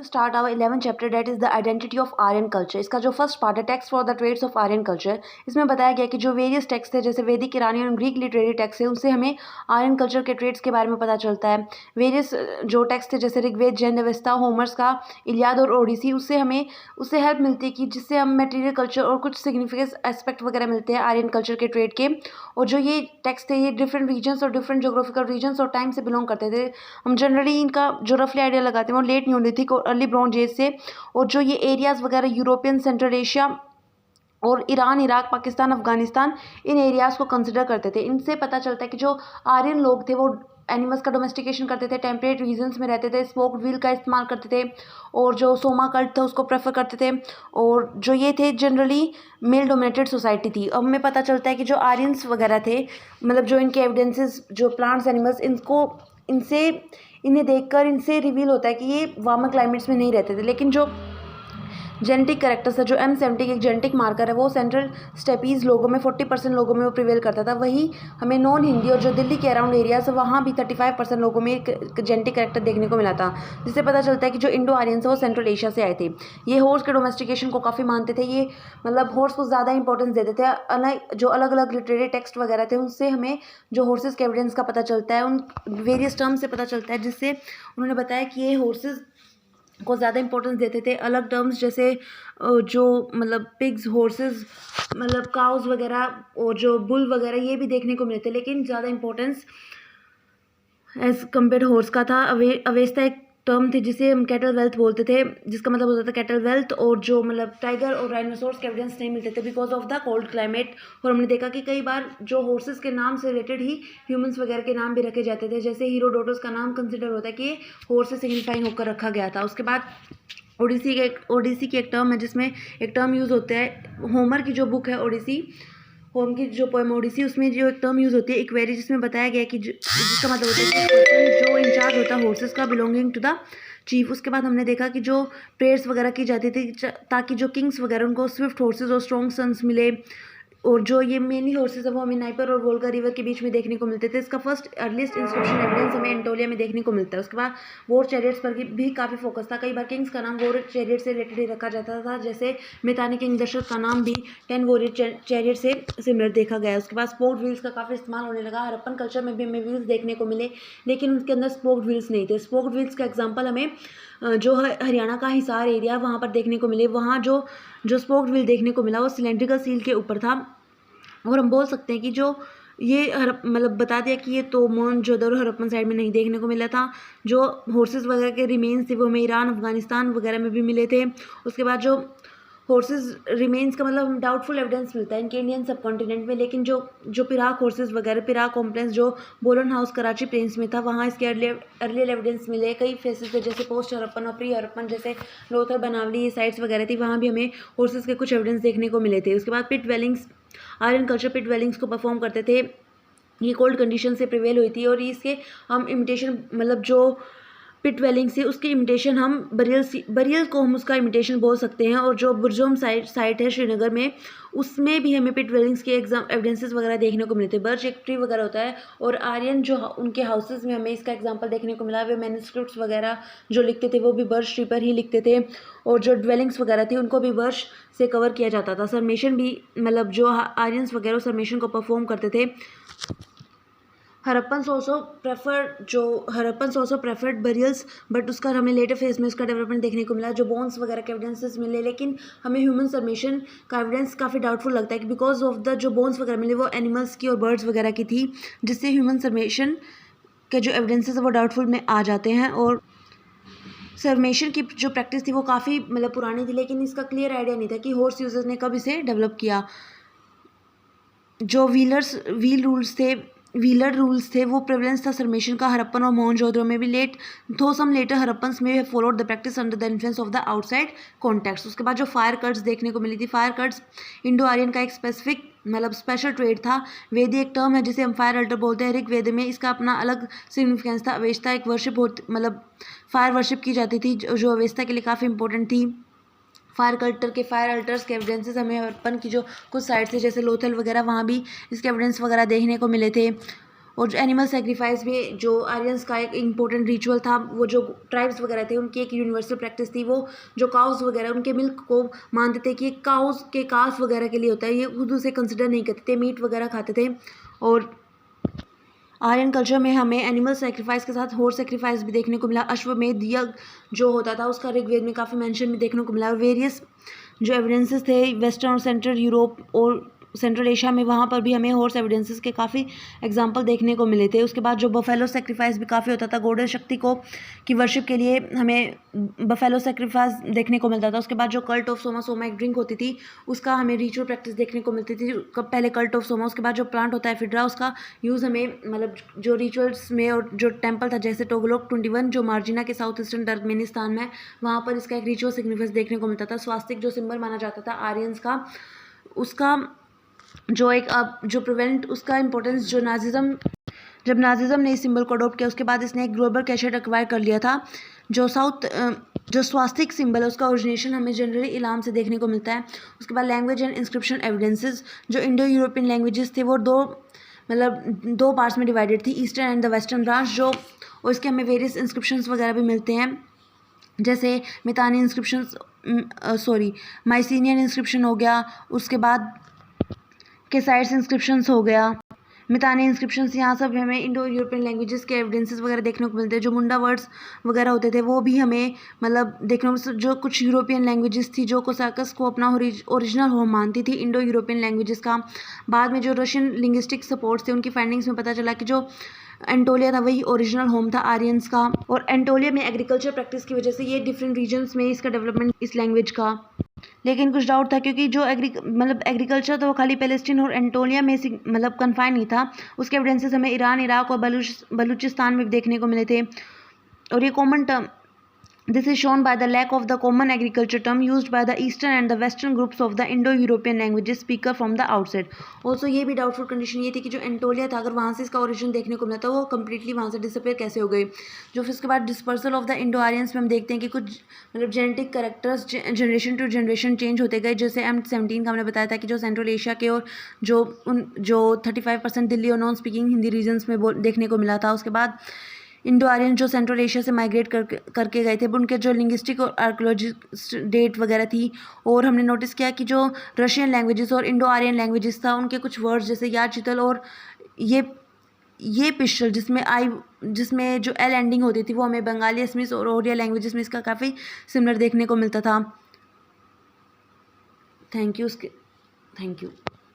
To start our 11th chapter, that is the identity of Aryan culture. इसका जो first part है text for the trades of Aryan culture, इसमें बताया गया कि जो वेरियस टेक्स्ट है जैसे वैदिक, ईरानी और ग्रीक लिटरेरी टेक्स्ट है उनसे हमें आर्यन कल्चर के ट्रेड्स के बारे में पता चलता है। वेरियस जो टेक्स्ट है जैसे ऋग्वेद, जैन अवेस्ता, होमर्स का इलियाद और ओडिसी, उससे हेल्प मिलती है कि जिससे हम मटेरियल कल्चर और कुछ सिग्निफिकेंस एस्पेक्ट वगैरह मिलते हैं आर्यन कल्चर के ट्रेड के। और जो ये टेक्स्ट है ये डिफरेंट रीजन्स और डिफरेंट जोग्राफिकल रीजन्स और टाइम से बिलोंग करते थे। हम जनरली इनका जो रफली आइडिया लगाते हैं वो लेट न्योलिथिक और अर्ली ब्रॉन्ज एज से, और जो ये एरियाज़ वगैरह यूरोपियन, सेंट्रल एशिया और ईरान, इराक, पाकिस्तान, अफगानिस्तान, इन एरियाज़ को कंसिडर करते थे। इनसे पता चलता है कि जो आर्यन लोग थे वो एनिमल्स का डोमेस्टिकेशन करते थे, टेम्परेट रीजन्स में रहते थे, स्पोक्ड व्हील का इस्तेमाल करते थे, और जो सोमा कल्ट था उसको प्रेफर करते थे, और जो ये थे जनरली मेल डोमिनेटेड सोसाइटी थी। अब हमें पता चलता है कि जो आर्यंस वगैरह थे, मतलब जो इनके एविडेंसेस, जो प्लांट्स, एनिमल्स, इन्हें देखकर इनसे रिवील होता है कि ये वार्मर क्लाइमेट्स में नहीं रहते थे। लेकिन जो जेनेटिक करेक्टर्स है, जो M70 एक जेनेटिक मार्कर है, वो सेंट्रल स्टेपीज़ लोगों में 40% लोगों में वो प्रिवेल करता था। वही हमें नॉन हिंदी और जो दिल्ली के अराउंड एरियाज है वहाँ भी 35% लोगों में एक जेनेटिक करेक्टर देखने को मिला था, जिससे पता चलता है कि जो इंडो आर्यंस है वो सेंट्रल एशिया से आए थे। ये हॉर्स के डोमेस्टिकेशन को काफ़ी मानते थे, ये मतलब हॉर्स को ज़्यादा इंपॉर्टेंस देते थे। जो अलग अलग लिटरेरी टेक्स्ट वगैरह थे उनसे हमें जो हॉर्सेस के एविडेंस का पता चलता है, उन वेरियस टर्म्स से पता चलता है, जिससे उन्होंने बताया कि ये हॉर्सेस को ज़्यादा इंपॉर्टेंस देते थे। अलग टर्म्स जैसे जो मतलब पिग्स, हॉर्सेस, मतलब काउज वगैरह और जो बुल वगैरह ये भी देखने को मिलते, लेकिन ज़्यादा इंपॉर्टेंस एज कम्पेयर हॉर्स का था। अवेस्ता एक टर्म थी जिसे हम कैटल वेल्थ बोलते थे, जिसका मतलब होता था कैटल वेल्थ। और जो मतलब टाइगर और राइनोसोर्स के एविडेंस नहीं मिलते थे because of the cold climate. और हमने देखा कि कई बार जो हॉर्सेस के नाम से रिलेटेड ही ह्यूमंस वगैरह के नाम भी रखे जाते थे, जैसे हीरोडोटस का नाम कंसिडर होता है कि ये हॉर्स से सिग्निफाइंग होकर रखा गया था। उसके बाद ओडिसी की एक टर्म है जिसमें एक टर्म यूज़ होता है, होमर की जो बुक है ओडिसी, होम की जो पोएम ओडिसी, उसमें जो एक टर्म यूज़ होती है इक्वेरी, जिसमें बताया गया कि जिसका मतलब होता है कि पर्सन जो इंचार्ज होता है हॉर्सेस का बिलोंगिंग टू द चीफ। उसके बाद हमने देखा कि जो प्रेयर्स वगैरह की जाती थी ताकि जो किंग्स वगैरह उनको स्विफ्ट हॉर्सेस और स्ट्रॉन्ग सन्स मिले, और जो ये मेनली हॉर्सेस है वो हमें नाइपर और वोल्गा रिवर के बीच में देखने को मिलते थे। इसका फर्स्ट अर्लीस्ट इंस्क्रिप्शन एविडेंस हमें एंटोलिया में देखने को मिलता है। उसके बाद वॉर चैरियट्स पर भी काफ़ी फोकस था। कई बार किंग्स का नाम वॉर चैरियट से रिलेटेड ही रखा जाता था, जैसे मितानी किंग दशरथ का नाम भी 10 वॉर चैरियट से सिमिलर देखा गया है। उसके बाद स्पोक्ड व्हील्स का काफ़ी इस्तेमाल होने लगा। हड़प्पन कल्चर में भी हमें व्हील्स देखने को मिले, लेकिन उनके अंदर स्पोक्ड व्हील्स नहीं थे। स्पोक्ड व्हील्स का एग्जाम्पल हमें जो हरियाणा का हिसार एरिया वहाँ पर देखने को मिले। वहाँ जो स्पोक्ड व्हील देखने को मिला वो सिलेंड्रिकल सील के ऊपर था। और हम बोल सकते हैं कि जो ये मतलब बता दिया कि ये तो मोहनजोदड़ो और हड़प्पन साइड में नहीं देखने को मिला था। जो हॉर्सेस वगैरह के रिमेन्स थे वो हमें ईरान, अफगानिस्तान वगैरह में भी मिले थे। उसके बाद जो हॉर्सेस रिमेन्स का मतलब डाउटफुल एविडेंस मिलता है इनके इंडियन सब कॉन्टिनेंट में, लेकिन जो पिराक हॉर्सेस वगैरह, पिराक कॉम्प्लेक्स जो बोलन हाउस कराची प्लेन्स में था, वहाँ इसके अर्लियर एविडेंस मिले। कई फेसेस पे जैसे पोस्ट हड़प्पन और प्री हड़प्पन जैसे लोथर, बनावली, ये साइट्स वगैरह थी, वहाँ भी हमें हॉर्सेस के कुछ एविडेंस देखने को मिले थे। उसके बाद पिट वेलिंग्स, आर्यन कल्चर पिट वेलिंग्स को परफॉर्म करते थे। ये कोल्ड कंडीशन से प्रिवेल हुई थी, और इसके हम इमिटेशन, मतलब जो पिट वेलिंग से उसकी इमिटेशन हम बरियल को हम उसका इमिटेशन बोल सकते हैं। और जो बुरजोम साइट है श्रीनगर में, उसमें भी हमें पिट वेलिंग्स के एविडेंसेस वगैरह देखने को मिलते हैं। बर्च एक ट्री वगैरह होता है, और आर्यन जो उनके हाउसेस में हमें इसका एग्जांपल देखने को मिला। वे मैन्युस्क्रिप्ट्स वगैरह जो लिखते थे वो भी बर्च ट्री पर ही लिखते थे, और जो ड्वेलिंग्स वगैरह थी उनको भी बर्च से कवर किया जाता था। सरमेशन भी, मतलब जो आर्यंस वगैरह सरमेशन को परफॉर्म करते थे। Harappan also preferred burials, but उसका हमें लेटर फेज में उसका डेवलपमेंट देखने को मिला। जो बोन्स वगैरह के एविडेंसेस मिले, लेकिन हमें ह्यूमन सबमिशन का एविडेंस काफ़ी डाउटफुल लगता है कि बिकॉज ऑफ द जो बोन्स वगैरह मिले वो एनिमल्स की और बर्ड्स वगैरह की थी, जिससे ह्यूमन सबमिशन के जो एविडेंसेस है वो डाउटफुल में आ जाते हैं। और सबमिशन की जो प्रैक्टिस थी वो काफ़ी मतलब पुरानी थी, लेकिन इसका क्लियर आइडिया नहीं था कि हॉर्स यूजर्स ने कब इसे डेवलप किया। जो व्हीलर रूल्स थे वो प्रेवलेंस था सरमेशन का हड़प्पन और मोहनजोदड़ो में भी। लेटर हड़प्पन्स में followed the practice under the influence of the outside context. उसके बाद जो फायर कट्स देखने को मिली थी, फायर कट्स इंडो आर्यन का एक स्पेसिफिक मतलब स्पेशल ट्रेड था। वेदी एक टर्म है जिसे हम फायर अल्टर बोलते हैं। ऋग्वेद में इसका अपना अलग सिग्निफिकेंस था। अवेस्ता एक वर्शिप मतलब फायर वर्शिप की जाती थी, जो अवेस्ता के लिए काफ़ी इंपॉर्टेंट थी। फायर अल्टर्स के एविडेंसेस हमें हड़प्पन की जो कुछ साइट्स थे जैसे लोथल वगैरह, वहाँ भी इसके एविडेंस वगैरह देखने को मिले थे। और जो एनिमल सेक्रीफाइस भी जो आर्यंस का एक इम्पोर्टेंट रिचुअल था, वो जो ट्राइब्स वगैरह थे उनकी एक यूनिवर्सल प्रैक्टिस थी। वो जो काउस वगैरह उनके मिल्क को मानते थे कि काउस के काफ वगैरह के लिए होता है, ये खुद उसे कंसिडर नहीं करते थे, मीट वगैरह खाते थे। और आर्यन कल्चर में हमें एनिमल सेक्रीफाइस के साथ हॉर्स सेक्रीफाइस भी देखने को मिला। अश्वमेध यज्ञ जो होता था उसका ऋग्वेद में काफ़ी मेंशन भी देखने को मिला। और वेरियस जो एविडेंसेस थे वेस्टर्न और सेंट्रल यूरोप और सेंट्रल एशिया में, वहाँ पर भी हमें हॉर्स एविडेंसेस के काफ़ी एग्जांपल देखने को मिले थे। उसके बाद जो बफेलो सेक्रीफाइस भी काफ़ी होता था, गॉडेस शक्ति को की वर्शिप के लिए हमें बफेलो सेक्रीफाइस देखने को मिलता था। उसके बाद जो कल्ट ऑफ सोमा, सोमा एक ड्रिंक होती थी, उसका हमें रिचुअल प्रैक्टिस देखने को मिलती थी। पहले कल्ट ऑफ सोमा, उसके बाद जो प्लांट होता है फिड्रा, उसका यूज़ हमें मतलब जो रिचुअल्स में और जो टेम्पल था जैसे टोगलोक 21 जो मार्जिना के साउथ ईस्टर्न टर्कमेनिस्तान में, वहाँ पर इसका एक रिचुअल सिग्निफिकेंस देखने को मिलता था। स्वास्तिक जो सिंबल माना जाता था आर्यंस का, उसका जो एक जो प्रिवेंट उसका इम्पोर्टेंस जो जब नाजिज्म ने इस सिंबल को अडोप्ट किया, उसके बाद इसने एक ग्लोबल कैशेट एक्वायर कर लिया था। जो जो स्वास्तिक सिंबल है उसका ओरिजिनेशन हमें जनरली इलाम से देखने को मिलता है। उसके बाद लैंग्वेज एंड इंस्क्रिप्शन एविडेंसेस, जो इंडो यूरोपियन लैंग्वेजेस थे वो दो पार्ट्स में डिवाइडेड थी, eastern and the western branch जो, और इसके हमें वेरियस इंस्क्रिप्शंस वगैरह भी मिलते हैं, जैसे मितानी इंस्क्रिप्शंस, माइसीनियन इंस्क्रिप्शन हो गया, उसके बाद केसाइड्स इंस्क्रिप्शंस हो गया, मितानी इंस्क्रिप्शंस, यहाँ सब हमें इंडो यूरोपियन लैंग्वेजेस के एविडेंसेस वगैरह देखने को मिलते हैं। जो मुंडा वर्ड्स वगैरह होते थे वो भी हमें मतलब देखने को, जो कुछ यूरोपियन लैंग्वेजेस थी जो कोसाकस को अपना ओरिजिनल होम मानती थी इंडो यूरोपियन लैंग्वेजेस का। बाद में जो रशियन लिंग्विस्टिक सपोर्ट्स थे उनकी फाइंडिंग्स में पता चला कि जो एंटोलिया था वही ओरिजिनल होम था आर्यंस का। और एंटोलिया में एग्रीकल्चर प्रैक्टिस की वजह से ये डिफरेंट रीजन्स में इसका डेवलपमेंट इस लैंग्वेज का, लेकिन कुछ डाउट था क्योंकि जो एग्रीकल्चर तो वो खाली पैलेस्टीन और एंटोलिया में मतलब कन्फाइन नहीं था। उसके एविडेंसेस हमें ईरान, इराक और बलूचिस्तान में भी देखने को मिले थे। और ये common term, this is shown by the lack of the common agriculture term used by the eastern and the western groups of the Indo European languages speaker from the outside. Also ये भी doubtful condition ये थी कि जो एंटोलिया था अगर वहाँ से इसका ओरिजिन देखने को मिला था वो कंप्लीटली वहाँ से डिसअपेयर कैसे हो गई। जो फिर उसके बाद dispersal of the Indo Aryans में हम देखते हैं कि कुछ मतलब genetic characters generation to generation change होते गए। जैसे M17 का हमने बताया था कि जो सेंट्रल एशिया के और जो 35% दिल्ली और नॉन स्पीकिंग हिंदी रीजन्स में देखने को मिला था। उसके बाद इंडो आर्यन जो सेंट्रल एशिया से माइग्रेट करके गए थे, उनके जो लिंग्विस्टिक और आर्कोलॉजिक डेट वगैरह थी। और हमने नोटिस किया कि जो रशियन लैंग्वेजेस और इंडो आर्यन लैंग्वेजेस था उनके कुछ वर्ड्स जैसे याचितल और ये पिशल जिसमें जो एल एंडिंग होती थी वो हमें बंगाली, असमीज और ओडिया लैंग्वेजेस में इसका काफ़ी सिमिलर देखने को मिलता था। Thank you.